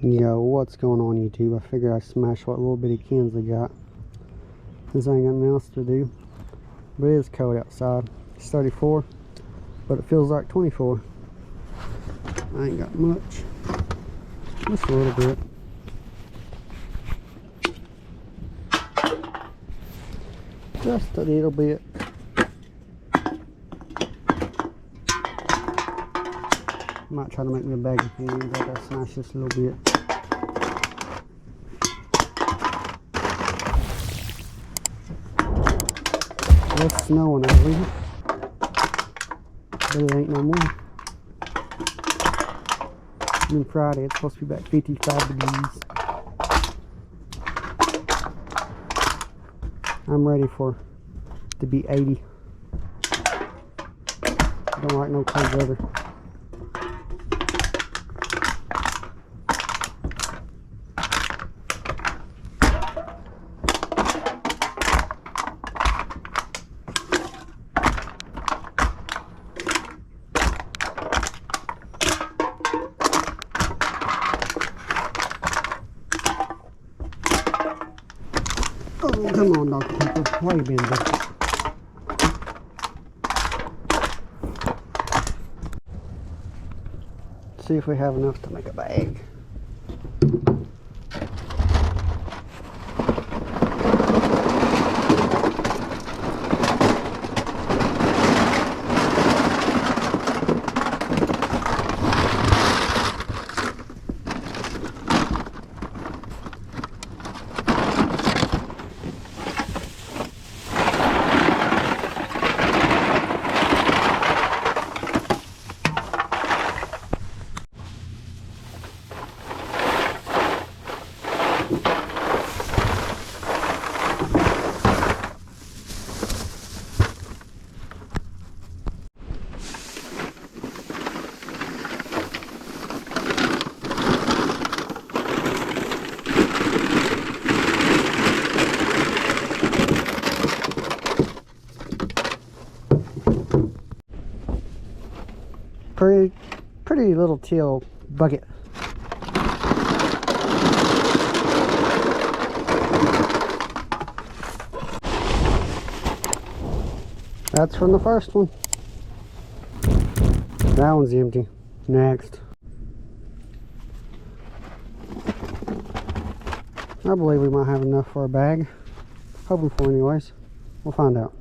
Yo, what's going on YouTube? I figured I'd smash what little bitty cans I got. This ain't got nothing else to do. But it is cold outside. It's 34, but it feels like 24. I ain't got much. Just a little bit. Just a little bit. Might try to make me a bag of cans. I gotta smash this a little bit. It's snowing out here, but it ain't no more. And then Friday it's supposed to be back 55 degrees. I'm ready for it to be 80. I don't like no cold weather. Oh, come on, Dr. Pepper. Why you being different? See if we have enough to make a bag. Pretty little teal bucket. That's from the first one. That one's empty. Next. I believe we might have enough for a bag. Hoping for anyways. We'll find out.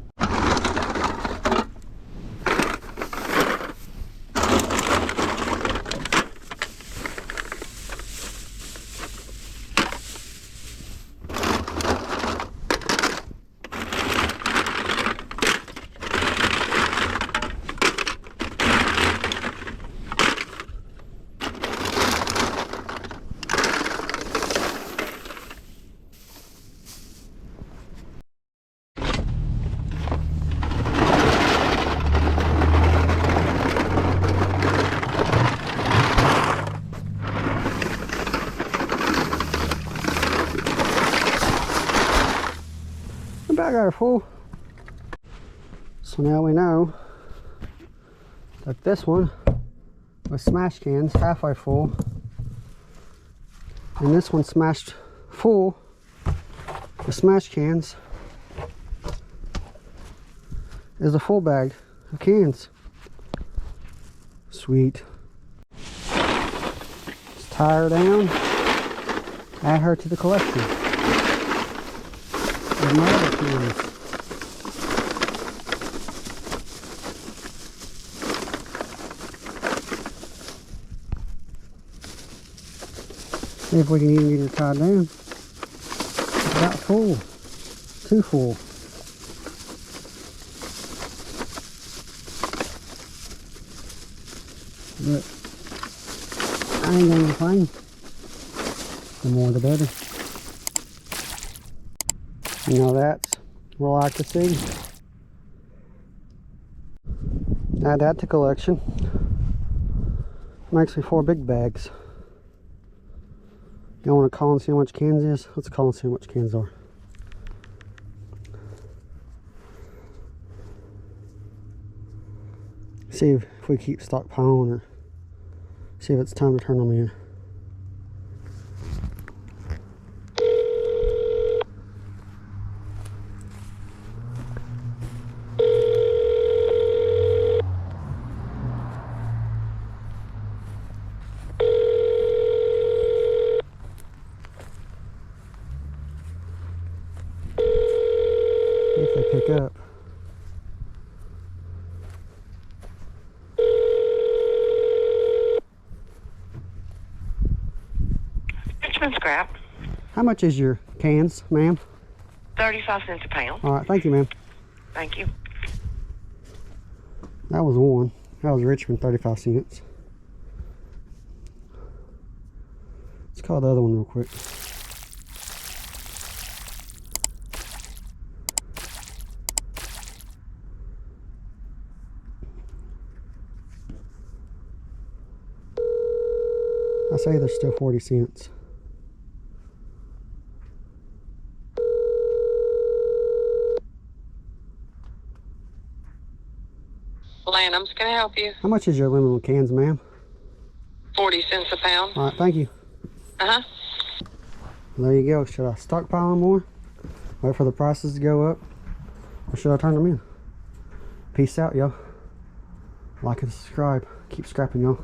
I got her full. So now we know that this one was smash cans halfway full, and this one smashed full with smash cans is a full bag of cans. Sweet. Let's tie her down, add her to the collection. My other cans. See if we can even get it tied down. It's about full. Too full. But I ain't gonna complain. The more the better. You know, that's what I like to see. Add that to collection. Makes me 4 big bags. You want to call and see how much cans is? Let's call and see how much cans are. See if we keep stockpiling or see if it's time to turn them in. Richmond scrap. How much is your cans, ma'am? 35 cents a pound. All right, thank you, ma'am. Thank you. That was one. That was Richmond, 35 cents. Let's call the other one real quick. I say there's still 40 cents. Lanham's, can I help you? How much is your aluminum cans, ma'am? 40 cents a pound. All right, thank you. Uh-huh. There you go. Should I stockpile them more? Wait for the prices to go up? Or should I turn them in? Peace out, y'all. Like and subscribe. Keep scrapping, y'all.